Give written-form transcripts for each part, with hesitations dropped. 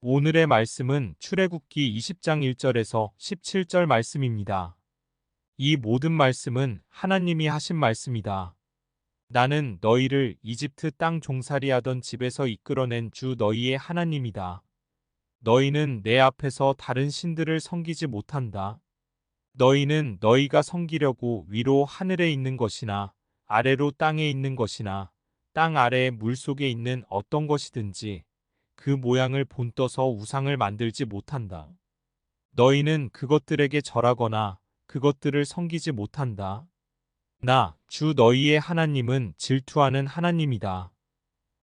오늘의 말씀은 출애굽기 20장 1절에서 17절 말씀입니다. 이 모든 말씀은 하나님이 하신 말씀이다. 나는 너희를 이집트 땅 종살이하던 집에서 이끌어낸 주 너희의 하나님이다. 너희는 내 앞에서 다른 신들을 섬기지 못한다. 너희는 너희가 섬기려고 위로 하늘에 있는 것이나 아래로 땅에 있는 것이나 땅 아래의 물속에 있는 어떤 것이든지 그 모양을 본떠서 우상을 만들지 못한다. 너희는 그것들에게 절하거나 그것들을 섬기지 못한다. 나, 주 너희의 하나님은 질투하는 하나님이다.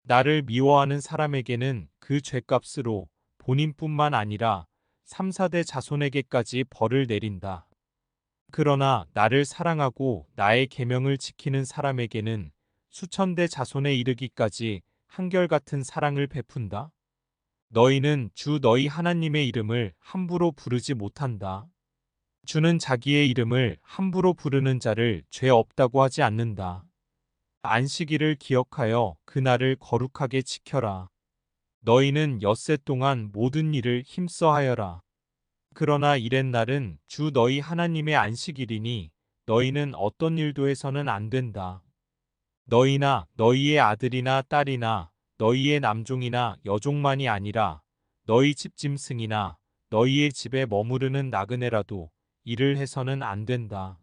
나를 미워하는 사람에게는 그 죄값으로 본인뿐만 아니라 3, 4대 자손에게까지 벌을 내린다. 그러나 나를 사랑하고 나의 계명을 지키는 사람에게는 수천 대 자손에 이르기까지 한결같은 사랑을 베푼다. 너희는 주 너희 하나님의 이름을 함부로 부르지 못한다. 주는 자기의 이름을 함부로 부르는 자를 죄 없다고 하지 않는다. 안식일을 기억하여 그날을 거룩하게 지켜라. 너희는 엿새 동안 모든 일을 힘써 하여라. 그러나 이렛날은 주 너희 하나님의 안식일이니 너희는 어떤 일도 해서는 안 된다. 너희나 너희의 아들이나 딸이나 너희의 남종이나 여종만이 아니라 너희 집 짐승이나 너희의 집에 머무르는 나그네라도 일을 해서는 안 된다.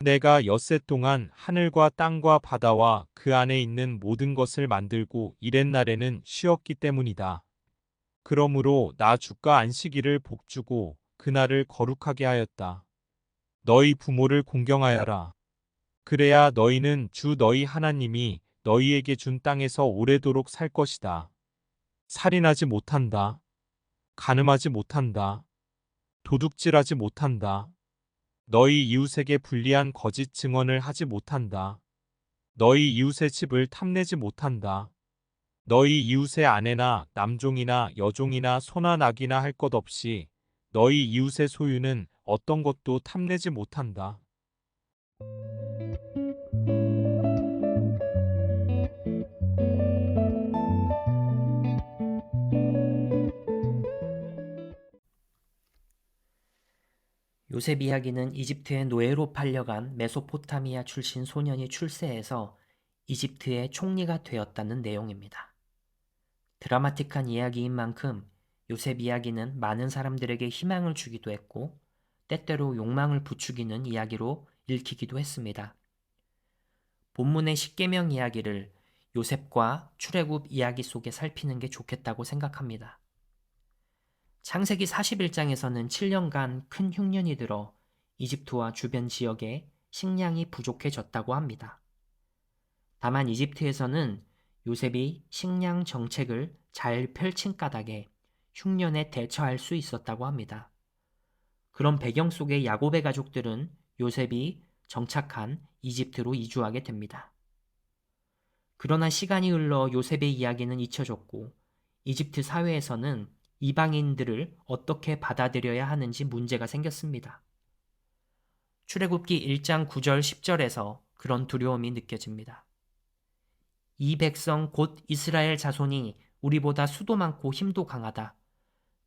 내가 엿새 동안 하늘과 땅과 바다와 그 안에 있는 모든 것을 만들고 이렛날에는 쉬었기 때문이다. 그러므로 나 주가 안식일을 복주고 그날을 거룩하게 하였다. 너희 부모를 공경하여라. 그래야 너희는 주 너희 하나님이 너희에게 준 땅에서 오래도록 살 것이다. 살인하지 못한다. 간음하지 못한다. 도둑질하지 못한다. 너희 이웃에게 불리한 거짓 증언을 하지 못한다. 너희 이웃의 집을 탐내지 못한다. 너희 이웃의 아내나 남종이나 여종이나 소나 낙이나 할 것 없이 너희 이웃의 소유는 어떤 것도 탐내지 못한다. 요셉 이야기는 이집트의 노예로 팔려간 메소포타미아 출신 소년이 출세해서 이집트의 총리가 되었다는 내용입니다. 드라마틱한 이야기인 만큼 요셉 이야기는 많은 사람들에게 희망을 주기도 했고 때때로 욕망을 부추기는 이야기로 읽히기도 했습니다. 본문의 십계명 이야기를 요셉과 출애굽 이야기 속에 살피는 게 좋겠다고 생각합니다. 창세기 41장에서는 7년간 큰 흉년이 들어 이집트와 주변 지역에 식량이 부족해졌다고 합니다. 다만 이집트에서는 요셉이 식량 정책을 잘 펼친 까닭에 흉년에 대처할 수 있었다고 합니다. 그런 배경 속에 야곱의 가족들은 요셉이 정착한 이집트로 이주하게 됩니다. 그러나 시간이 흘러 요셉의 이야기는 잊혀졌고 이집트 사회에서는 이방인들을 어떻게 받아들여야 하는지 문제가 생겼습니다. 출애굽기 1장 9절 10절에서 그런 두려움이 느껴집니다. 이 백성 곧 이스라엘 자손이 우리보다 수도 많고 힘도 강하다.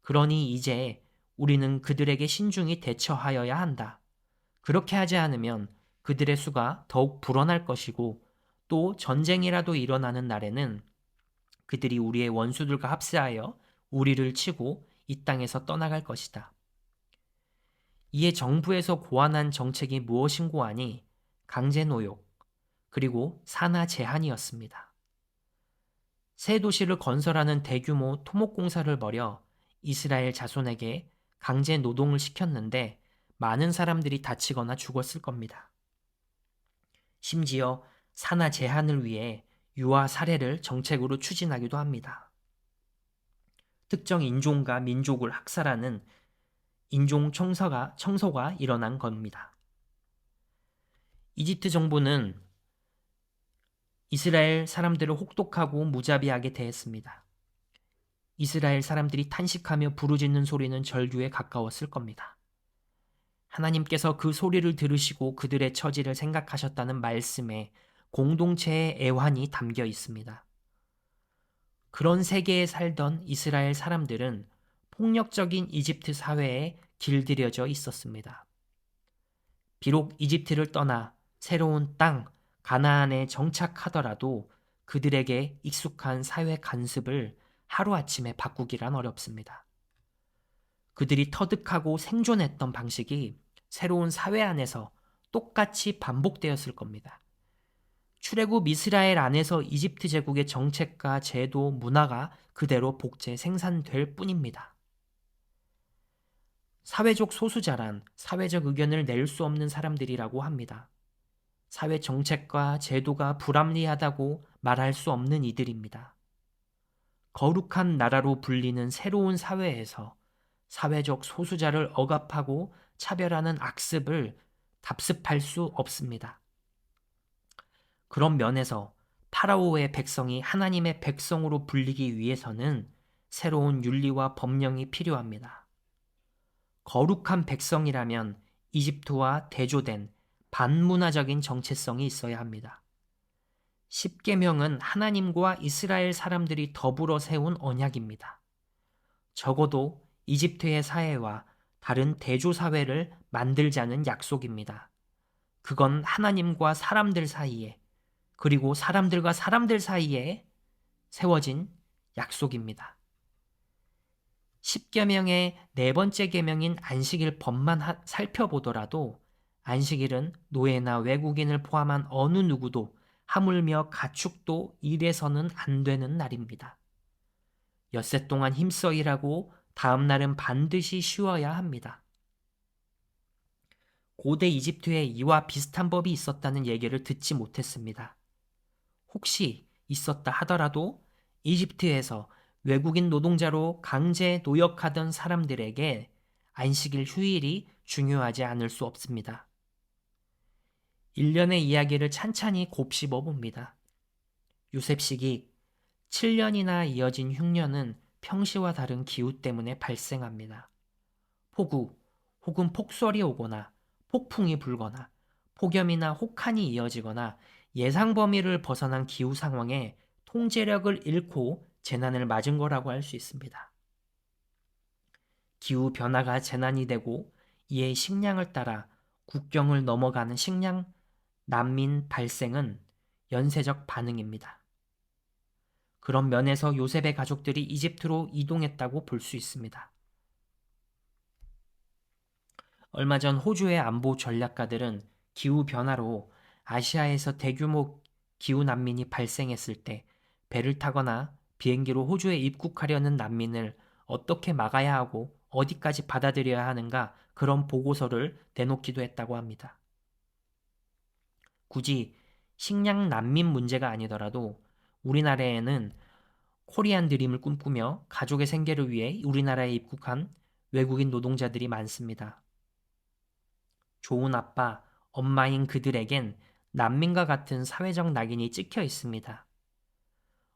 그러니 이제 우리는 그들에게 신중히 대처하여야 한다. 그렇게 하지 않으면 그들의 수가 더욱 불어날 것이고 또 전쟁이라도 일어나는 날에는 그들이 우리의 원수들과 합세하여 우리를 치고 이 땅에서 떠나갈 것이다. 이에 정부에서 고안한 정책이 무엇인고 하니 강제노역 그리고 산하 제한이었습니다. 새 도시를 건설하는 대규모 토목공사를 벌여 이스라엘 자손에게 강제 노동을 시켰는데 많은 사람들이 다치거나 죽었을 겁니다. 심지어 산하 제한을 위해 유아 살해를 정책으로 추진하기도 합니다. 특정 인종과 민족을 학살하는 인종 청소가 일어난 겁니다. 이집트 정부는 이스라엘 사람들을 혹독하고 무자비하게 대했습니다. 이스라엘 사람들이 탄식하며 부르짖는 소리는 절규에 가까웠을 겁니다. 하나님께서 그 소리를 들으시고 그들의 처지를 생각하셨다는 말씀에 공동체의 애환이 담겨 있습니다. 그런 세계에 살던 이스라엘 사람들은 폭력적인 이집트 사회에 길들여져 있었습니다. 비록 이집트를 떠나 새로운 땅, 가나안에 정착하더라도 그들에게 익숙한 사회 관습을 하루아침에 바꾸기란 어렵습니다. 그들이 터득하고 생존했던 방식이 새로운 사회 안에서 똑같이 반복되었을 겁니다. 출애굽 이스라엘 안에서 이집트 제국의 정책과 제도, 문화가 그대로 복제 생산될 뿐입니다. 사회적 소수자란 사회적 의견을 낼 수 없는 사람들이라고 합니다. 사회 정책과 제도가 불합리하다고 말할 수 없는 이들입니다. 거룩한 나라로 불리는 새로운 사회에서 사회적 소수자를 억압하고 차별하는 악습을 답습할 수 없습니다. 그런 면에서 파라오의 백성이 하나님의 백성으로 불리기 위해서는 새로운 윤리와 법령이 필요합니다. 거룩한 백성이라면 이집트와 대조된 반문화적인 정체성이 있어야 합니다. 십계명은 하나님과 이스라엘 사람들이 더불어 세운 언약입니다. 적어도 이집트의 사회와 다른 대조 사회를 만들자는 약속입니다. 그건 하나님과 사람들 사이에, 그리고 사람들과 사람들 사이에 세워진 약속입니다. 십계명의 네 번째 계명인 안식일 법만 살펴보더라도 안식일은 노예나 외국인을 포함한 어느 누구도 하물며 가축도 일해서는 안 되는 날입니다. 엿새 동안 힘써 일하고 다음 날은 반드시 쉬어야 합니다. 고대 이집트에 이와 비슷한 법이 있었다는 얘기를 듣지 못했습니다. 혹시 있었다 하더라도 이집트에서 외국인 노동자로 강제 노역하던 사람들에게 안식일 휴일이 중요하지 않을 수 없습니다. 일련의 이야기를 찬찬히 곱씹어 봅니다. 요셉식이 7년이나 이어진 흉년은 평시와 다른 기후 때문에 발생합니다. 폭우 혹은 폭설이 오거나 폭풍이 불거나 폭염이나 혹한이 이어지거나 예상 범위를 벗어난 기후 상황에 통제력을 잃고 재난을 맞은 거라고 할 수 있습니다. 기후 변화가 재난이 되고 이에 식량을 따라 국경을 넘어가는 식량 난민 발생은 연쇄적 반응입니다. 그런 면에서 요셉의 가족들이 이집트로 이동했다고 볼 수 있습니다. 얼마 전 호주의 안보 전략가들은 기후 변화로 아시아에서 대규모 기후 난민이 발생했을 때 배를 타거나 비행기로 호주에 입국하려는 난민을 어떻게 막아야 하고 어디까지 받아들여야 하는가 그런 보고서를 내놓기도 했다고 합니다. 굳이 식량 난민 문제가 아니더라도 우리나라에는 코리안 드림을 꿈꾸며 가족의 생계를 위해 우리나라에 입국한 외국인 노동자들이 많습니다. 좋은 아빠, 엄마인 그들에겐 난민과 같은 사회적 낙인이 찍혀 있습니다.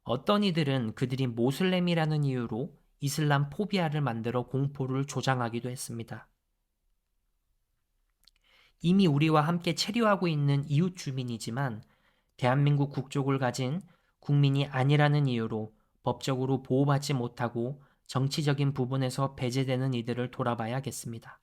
어떤 이들은 그들이 모슬렘이라는 이유로 이슬람 포비아를 만들어 공포를 조장하기도 했습니다. 이미 우리와 함께 체류하고 있는 이웃 주민이지만 대한민국 국적을 가진 국민이 아니라는 이유로 법적으로 보호받지 못하고 정치적인 부분에서 배제되는 이들을 돌아봐야겠습니다.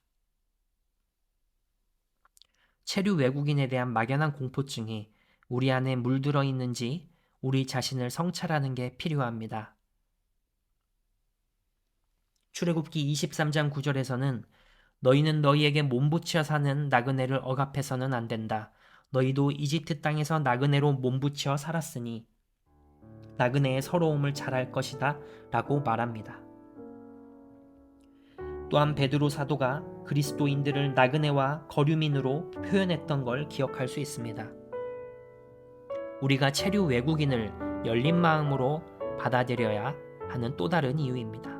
체류 외국인에 대한 막연한 공포증이 우리 안에 물들어 있는지 우리 자신을 성찰하는 게 필요합니다. 출애굽기 23장 9절에서는 너희는 너희에게 몸부치어 사는 나그네를 억압해서는 안 된다. 너희도 이집트 땅에서 나그네로 몸부치어 살았으니 나그네의 서러움을 잘할 것이다 라고 말합니다. 또한 베드로 사도가 그리스도인들을 나그네와 거류민으로 표현했던 걸 기억할 수 있습니다. 우리가 체류 외국인을 열린 마음으로 받아들여야 하는 또 다른 이유입니다.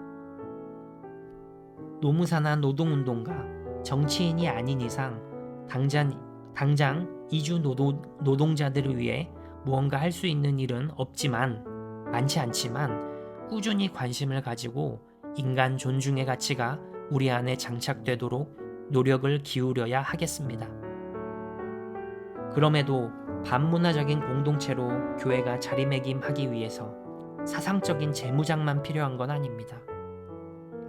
노무사나 노동운동가, 정치인이 아닌 이상 당장 이주 노동자들을 위해 무언가 할 수 있는 일은 없지만 많지 않지만 꾸준히 관심을 가지고 인간 존중의 가치가 우리 안에 장착되도록 노력을 기울여야 하겠습니다. 그럼에도 반문화적인 공동체로 교회가 자리매김하기 위해서 사상적인 재무장만 필요한 건 아닙니다.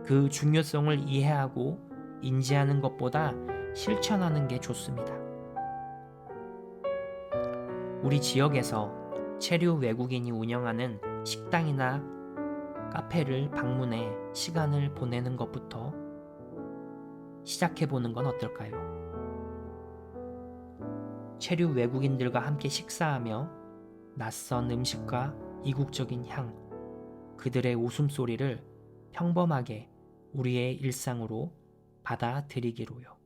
그 중요성을 이해하고 인지하는 것보다 실천하는 게 좋습니다. 우리 지역에서 체류 외국인이 운영하는 식당이나 카페를 방문해 시간을 보내는 것부터 시작해보는 건 어떨까요? 체류 외국인들과 함께 식사하며 낯선 음식과 이국적인 향, 그들의 웃음소리를 평범하게 우리의 일상으로 받아들이기로요.